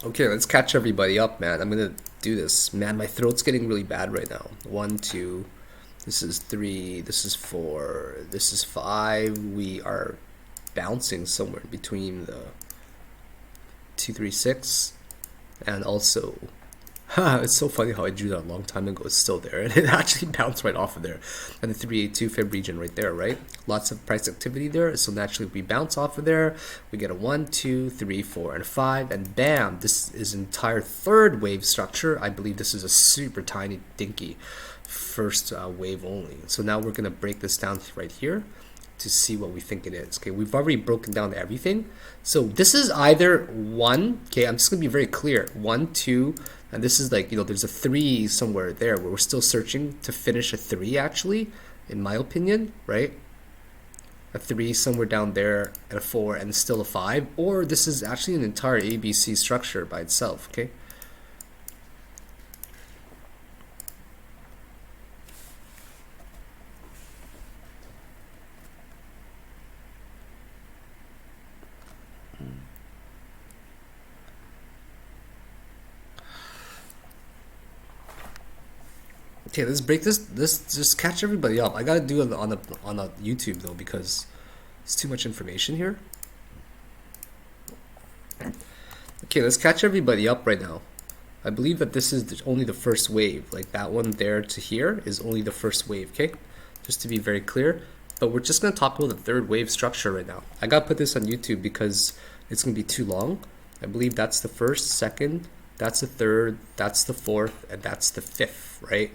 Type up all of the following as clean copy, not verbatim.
Okay, let's catch everybody up, man. I'm gonna do this. Man, my throat's getting really bad right now. 1, 2, this is 3, this is 4, this is 5. We are bouncing somewhere between the 2, 3, 6, and also it's so funny how I drew that a long time ago. It's still there, and it actually bounced right off of there. And the 382 fib region right there, right? Lots of price activity there, so naturally we bounce off of there. We get a 1, 2, 3, 4, and 5, and bam! This is entire third wave structure. I believe this is a super tiny, dinky first wave only. So now we're gonna break this down right here to see what we think it is. Okay, we've already broken down everything. So this is either 1, okay, I'm just gonna be very clear, 1, 2, and this is like, there's a 3 somewhere there where we're still searching to finish a 3 actually, in my opinion, right? A 3 somewhere down there, and a 4, and still a 5, or this is actually an entire ABC structure by itself, okay? Okay, let's break this. Let's just catch everybody up. I gotta do it on a YouTube though because it's too much information here. Okay, let's catch everybody up right now. I believe that this is only the first wave. Like that one there to here is only the first wave. Okay, just to be very clear. But we're just gonna talk about the third wave structure right now. I gotta put this on YouTube because it's gonna be too long. I believe that's the first, second, that's the third, that's the fourth, and that's the fifth, right?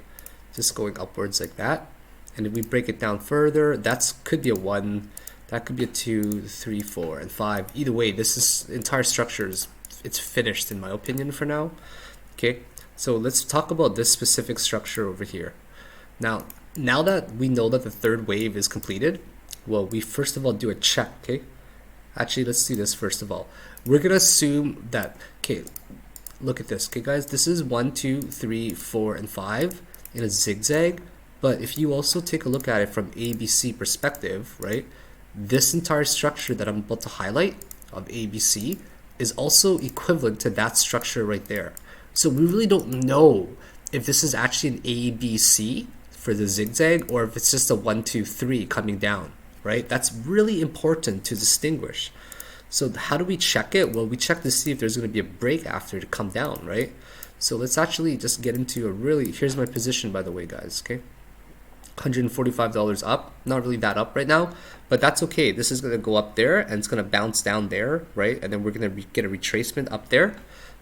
Just going upwards like that. And if we break it down further, that could be a 1, that could be a 2, 3, 4, and 5. Either way, this is entire structure it's finished in my opinion for now. Okay, so let's talk about this specific structure over here. Now that we know that the third wave is completed, well, we first of all do a check, okay? Actually, let's do this first of all. We're gonna assume that, okay, look at this, okay guys, this is 1, 2, 3, 4, and 5 in a zigzag, but if you also take a look at it from ABC perspective, right, this entire structure that I'm about to highlight of ABC is also equivalent to that structure right there. So we really don't know if this is actually an ABC for the zigzag or if it's just a 1, 2, 3 coming down, right? That's really important to distinguish. So how do we check it? Well, we check to see if there's going to be a break after to come down, right? So let's actually just get into a really, here's my position by the way guys, okay? $145 up, not really that up right now, but that's okay. This is going to go up there and it's going to bounce down there, right? And then we're going to get a retracement up there,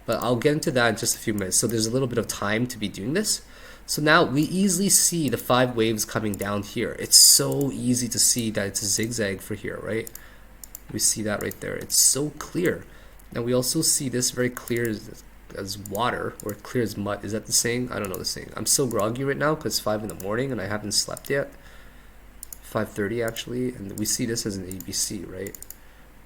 but I'll get into that in just a few minutes. So there's a little bit of time to be doing this. So now we easily see the 5 waves coming down here. It's so easy to see that it's a zigzag for here, right? We see that right there. It's so clear. And we also see this very clear as water or clear as mud. Is that the saying? I don't know the saying. I'm so groggy right now because it's 5 in the morning and I haven't slept yet. 5:30 actually, and we see this as an ABC, right?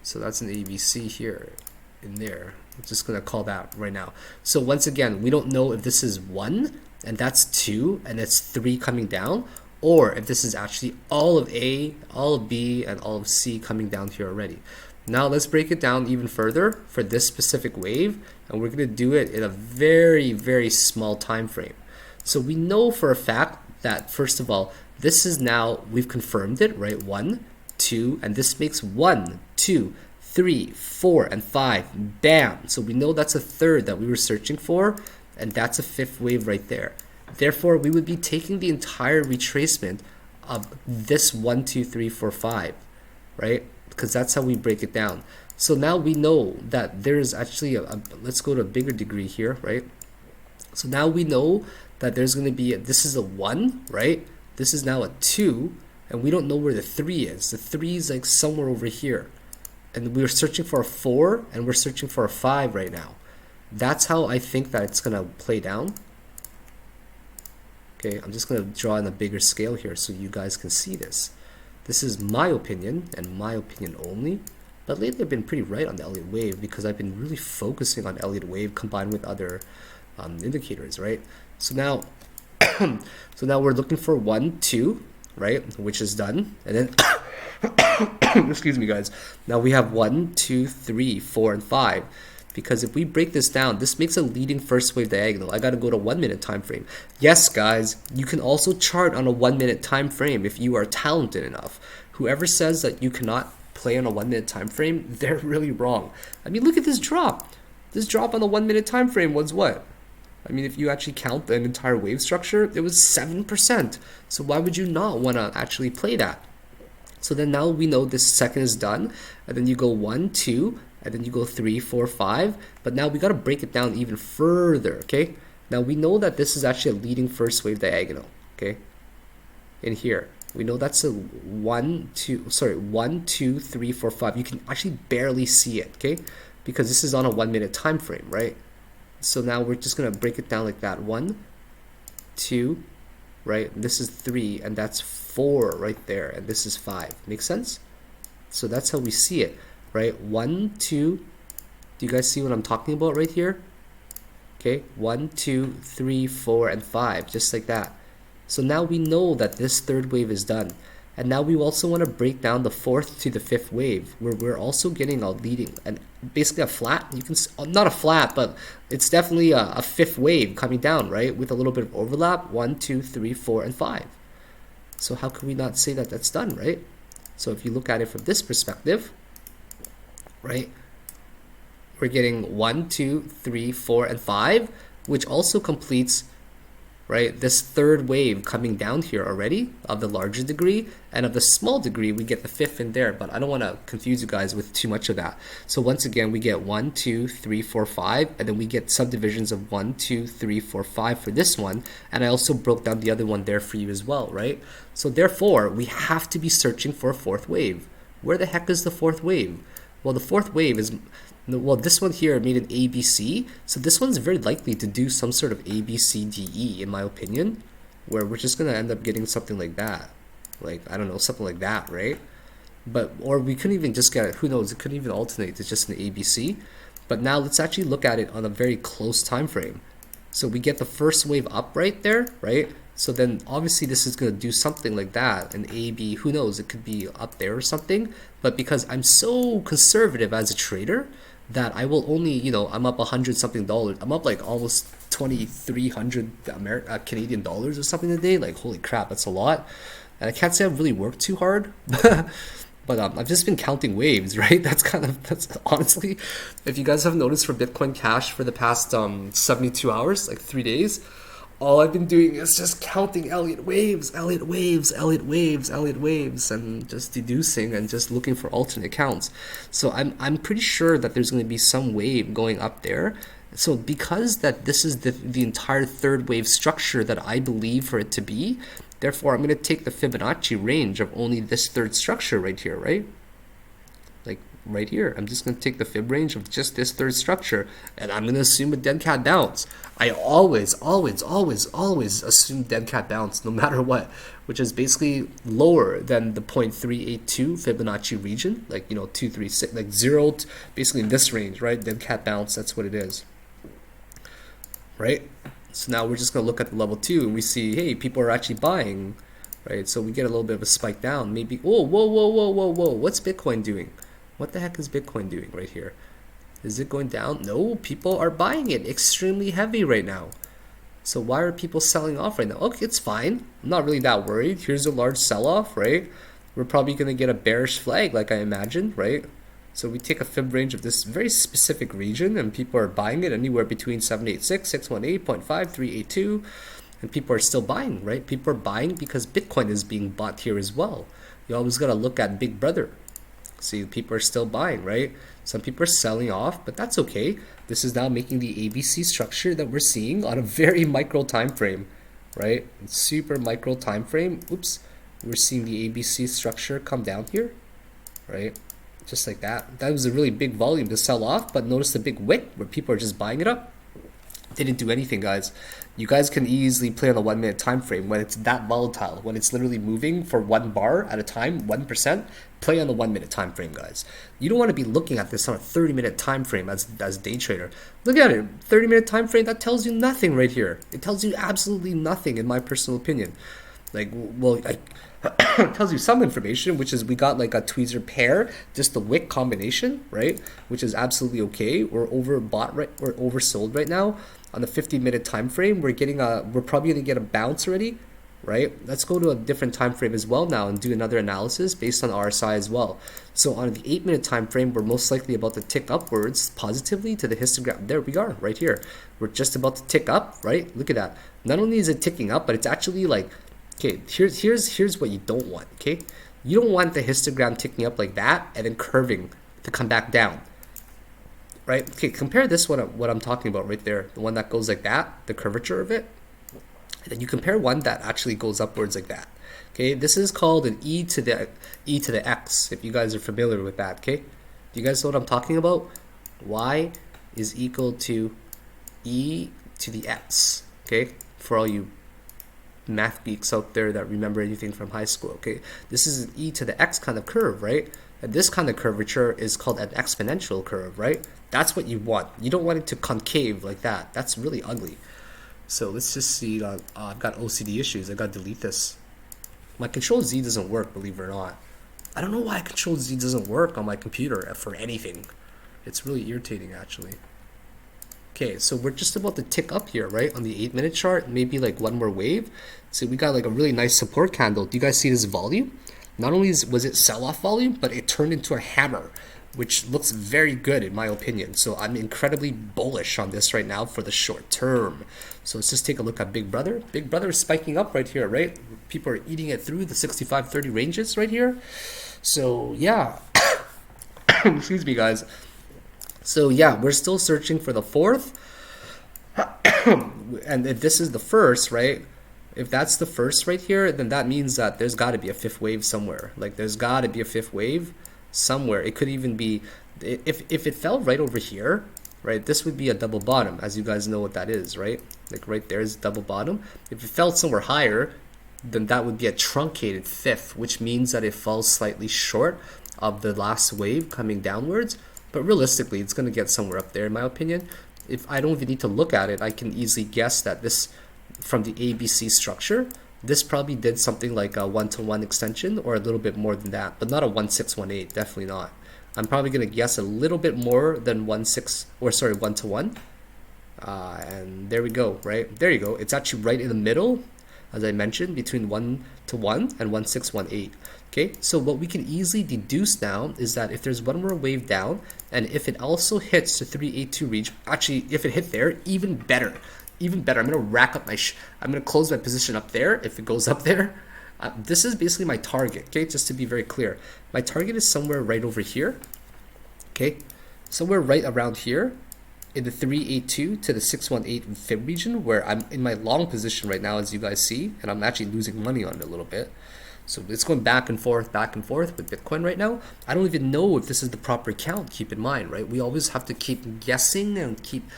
So that's an ABC here in there. I'm just gonna call that right now. So once again, we don't know if this is 1 and that's 2 and it's 3 coming down, or if this is actually all of A, all of B, and all of C coming down here already. Now let's break it down even further for this specific wave, and we're going to do it in a very, very small time frame. So we know for a fact that, first of all, this is now, we've confirmed it, right? 1, 2, and this makes 1, 2, 3, 4, and 5. Bam! So we know that's a third that we were searching for, and that's a 5th wave right there. Therefore, we would be taking the entire retracement of this 1, 2, 3, 4, 5, right? Because that's how we break it down. So now we know that there is actually let's go to a bigger degree here, right? So now we know that there's going to be this is a 1, right? This is now a 2, and we don't know where the 3 is. The 3 is like somewhere over here, and we're searching for a 4 and we're searching for a 5 right now. That's how I think that it's going to play down. Okay, I'm just going to draw in a bigger scale here so you guys can see this. This is my opinion and my opinion only, but lately I've been pretty right on the Elliott wave because I've been really focusing on Elliott wave combined with other indicators, right? So now, we're looking for 1, 2, right, which is done, and then excuse me guys. Now we have 1, 2, 3, 4, and 5. Because if we break this down, this makes a leading first wave diagonal. I got to go to 1 minute time frame. Yes, guys, you can also chart on a 1 minute time frame if you are talented enough. Whoever says that you cannot play on a 1 minute time frame, they're really wrong. I mean, look at this drop. This drop on the 1 minute time frame was what? I mean, if you actually count the entire wave structure, it was 7%. So why would you not want to actually play that? So then now we know this second is done, and then you go 1, 2, and then you go 3, 4, 5. But now we got to break it down even further, okay? Now we know that this is actually a leading first wave diagonal, okay? In here, we know that's a 1, 2, 3, 4, 5. You can actually barely see it, okay? Because this is on a 1 minute time frame, right? So now we're just gonna break it down like that. 1, 2, right? This is 3, and that's 4 right there, and this is 5. Make sense? So that's how we see it, right? 1, 2. Do you guys see what I'm talking about right here? Okay, 1, 2, 3, 4, and 5, just like that. So now we know that this third wave is done. And now we also want to break down the fourth to the fifth wave, where we're also getting a leading and basically a flat. You can not a flat, but it's definitely a fifth wave coming down, right? With a little bit of overlap. 1, 2, 3, 4, and 5. So how can we not say that that's done, right? So if you look at it from this perspective, right, we're getting 1, 2, 3, 4, and 5, which also completes, right, this third wave coming down here already of the larger degree, and of the small degree we get the fifth in there, but I don't want to confuse you guys with too much of that. So once again we get 1, 2, 3, 4, 5, and then we get subdivisions of 1, 2, 3, 4, 5 for this one, and I also broke down the other one there for you as well, right? So therefore we have to be searching for a fourth wave. Where the heck is the fourth wave? Well, the fourth wave is, well, this one here made an ABC, so this one's very likely to do some sort of ABCDE, in my opinion, where we're just gonna end up getting something like that, like, I don't know, something like that, right? But, or we couldn't even just get it, who knows, it couldn't even alternate to just an ABC. But now let's actually look at it on a very close time frame. So we get the first wave up right there, right? So then obviously this is going to do something like that, an AB, who knows, it could be up there or something. But because I'm so conservative as a trader that I will only, you know, I'm up $100 something. I'm up like almost 2,300 Canadian dollars or something today. Like, holy crap, that's a lot. And I can't say I've really worked too hard. But I've just been counting waves, right? That's honestly, if you guys have noticed for Bitcoin Cash for the past 72 hours, like 3 days, all I've been doing is just counting Elliott waves, Elliott waves, Elliott waves, Elliott waves, and just deducing and just looking for alternate counts. So I'm pretty sure that there's going to be some wave going up there. So because that this is the entire third wave structure that I believe for it to be, therefore I'm going to take the Fibonacci range of only this third structure right here, right? Like right here, I'm just going to take the fib range of just this third structure, and I'm going to assume a dead cat bounce. I always assume dead cat bounce no matter what, which is basically lower than the 0.382 Fibonacci region, like, you know, 236, like 0 basically in this range, right? Dead cat bounce, that's what it is, right? So now we're just going to look at the level 2 and we see, hey, people are actually buying, right? So we get a little bit of a spike down, maybe. Oh, whoa, what's Bitcoin doing? What the heck is Bitcoin doing right here? Is it going down? No, people are buying it extremely heavy right now. So why are people selling off right now? Okay, it's fine. I'm not really that worried. Here's a large sell-off, right? We're probably going to get a bearish flag like I imagined, right? So we take a fib range of this very specific region, and people are buying it anywhere between 786, 618, 0.5, 382, and people are still buying, right? People are buying because Bitcoin is being bought here as well. You always got to look at Big Brother. See, people are still buying, right? Some people are selling off, but that's okay. This is now making the ABC structure that we're seeing on a very micro time frame, right? Super micro time frame. Oops, we're seeing the ABC structure come down here, right? Just like that. That was a really big volume to sell off, but notice the big wick where people are just buying it up. Didn't do anything, guys. You guys can easily play on a 1 minute time frame when it's that volatile, when it's literally moving for 1 bar at a time, 1%. Play on the 1 minute time frame, guys. You don't want to be looking at this on a 30-minute time frame as a day trader. Look at it, 30-minute time frame, that tells you nothing right here. It tells you absolutely nothing, in my personal opinion. Like, well, it tells you some information, which is we got like a tweezer pair, just the wick combination, right? Which is absolutely okay. We're overbought right, we're oversold right now on the 50-minute time frame. We're probably gonna get a bounce already, right? Let's go to a different time frame as well now and do another analysis based on RSI as well. So on the 8-minute time frame, we're most likely about to tick upwards positively to the histogram. There we are, right here. We're just about to tick up, right? Look at that. Not only is it ticking up, but it's actually like, okay, here's what you don't want, okay? You don't want the histogram ticking up like that and then curving to come back down, right? Okay, compare this one, what I'm talking about right there, the one that goes like that, the curvature of it. And then you compare one that actually goes upwards like that. Okay, this is called an e to the x, if you guys are familiar with that, okay? Do you guys know what I'm talking about? Y is equal to e to the x, okay? For all you math geeks out there that remember anything from high school, okay? This is an e to the x kind of curve, right? And this kind of curvature is called an exponential curve, right? That's what you want. You don't want it to concave like that. That's really ugly. So let's just see. I've got OCD issues. I got to delete this. My Control Z doesn't work, believe it or not. I don't know why Control Z doesn't work on my computer for anything. It's really irritating, actually. Okay, so we're just about to tick up here, right? On the 8-minute chart, maybe like one more wave. So we got like a really nice support candle. Do you guys see this volume? Not only was it sell-off volume, but it turned into a hammer, which looks very good in my opinion. So I'm incredibly bullish on this right now for the short term. So let's just take a look at Big Brother. Big Brother is spiking up right here, right? People are eating it through the 65-30 ranges right here. So yeah, excuse me guys. So yeah, we're still searching for the fourth. And if this is the first, right? If that's the first right here, then that means that there's got to be a fifth wave somewhere. Like there's got to be a fifth wave somewhere. It could even be, if it fell right over here, right, this would be a double bottom, as you guys know what that is, right? Like right there is double bottom. If it fell somewhere higher, then that would be a truncated fifth, which means that it falls slightly short of the last wave coming downwards. But realistically, it's going to get somewhere up there in my opinion. If I don't even need to look at it, I can easily guess that this, from the ABC structure, this probably did something like a 1-to-1 extension or a little bit more than that, but not a 1-6-1-8, definitely not. I'm probably going to guess a little bit more than 1-to-1. And there we go, right? There you go. It's actually right in the middle, as I mentioned, between 1-to-1 and 1-6-1-8. Okay, so what we can easily deduce now is that if there's one more wave down, and if it also hits the 382 region, actually, if it hit there, even better. Even better. I'm going to rack up I'm going to close my position up there if it goes up there. This is basically my target, okay, just to be very clear. My target is somewhere right over here, okay, somewhere right around here in the 382 to the 618 fib region, where I'm in my long position right now, as you guys see, and I'm actually losing money on it a little bit. So it's going back and forth with Bitcoin right now. I don't even know if this is the proper count, keep in mind, right? We always have to keep guessing and keep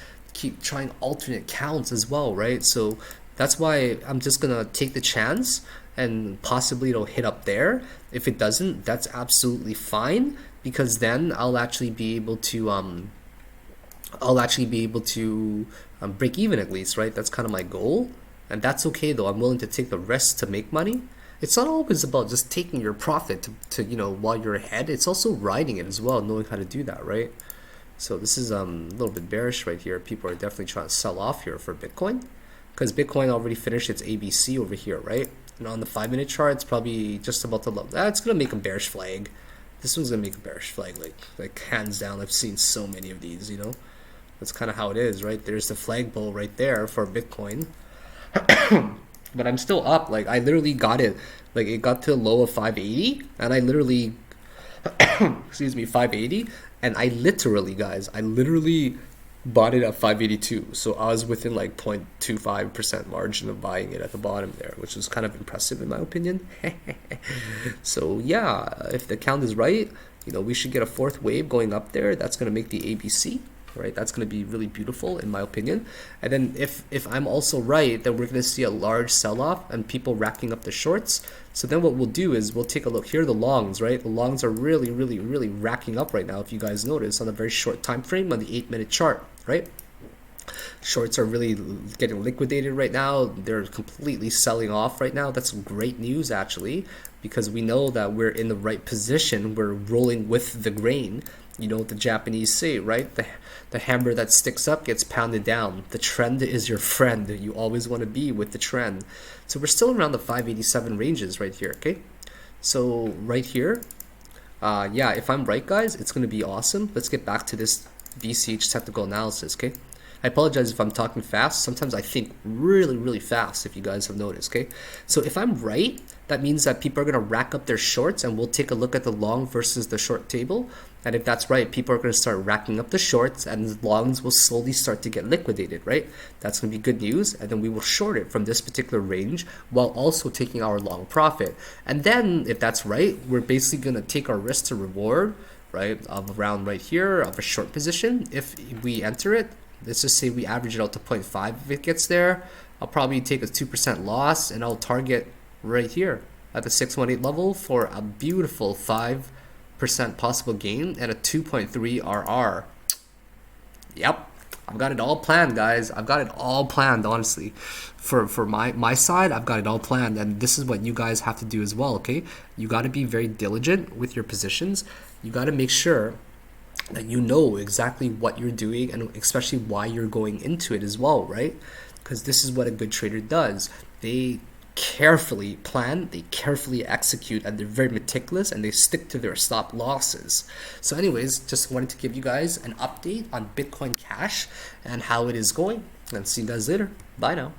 trying alternate counts as well, right? So that's why I'm just gonna take the chance and possibly it'll hit up there. If it doesn't, that's absolutely fine, because then I'll actually be able to break even at least, right? That's kind of my goal, and that's okay though. I'm willing to take the risk to make money. It's not always about just taking your profit to you know, while you're ahead. It's also riding it as well, knowing how to do that, right? So this is a little bit bearish right here. People are definitely trying to sell off here for Bitcoin, because Bitcoin already finished its ABC over here, right? And on the 5-minute chart, it's probably just about to low. That's gonna make a bearish flag. This one's gonna make a bearish flag, like hands down. I've seen so many of these, you know. That's kind of how it is, right? There's the flag bull right there for Bitcoin. But I'm still up. Like I literally got it. Like it got to a low of 580, and I literally, excuse me, 580, and I literally, guys, I literally bought it at 582. So I was within like 0.25% margin of buying it at the bottom there, which was kind of impressive in my opinion. So yeah, if the count is right, you know, we should get a fourth wave going up there. That's going to make the ABC. Right, that's going to be really beautiful in my opinion. And then if I'm also right, then we're going to see a large sell-off and people racking up the shorts. So then what we'll do is we'll take a look here. The longs, right? The longs are really racking up right now, if you guys notice, on a very short time frame on the 8-minute chart, right? Shorts are really getting liquidated right now. They're completely selling off right now. That's great news actually, because we know that we're in the right position. We're rolling with the grain. You know what the Japanese say, right? The hammer that sticks up gets pounded down. The trend is your friend. You always want to be with the trend. So we're still around the 587 ranges right here, okay? So right here, yeah, if I'm right, guys, it's going to be awesome. Let's get back to this BCH technical analysis, okay? I apologize if I'm talking fast. Sometimes I think really, really fast, if you guys have noticed, okay? So if I'm right, that means that people are going to rack up their shorts, and we'll take a look at the long versus the short table. And if that's right, people are going to start racking up the shorts, and the longs will slowly start to get liquidated, right? That's going to be good news. And then we will short it from this particular range while also taking our long profit. And then if that's right, we're basically going to take our risk to reward, right, of around right here of a short position. If we enter it, let's just say we average it out to 0.5. If it gets there, I'll probably take a 2% loss, and I'll target right here at the 618 level for a beautiful 5% possible gain and a 2.3 RR. Yep, I've got it all planned, guys. I've got it all planned, honestly. For my side, I've got it all planned, and this is what you guys have to do as well, okay? You got to be very diligent with your positions. You got to make sure that you know exactly what you're doing, and especially why you're going into it as well, right? Because this is what a good trader does. They carefully plan, they carefully execute, and they're very meticulous, and they stick to their stop losses. So anyways, just wanted to give you guys an update on Bitcoin Cash and how it is going, and see you guys later. Bye now.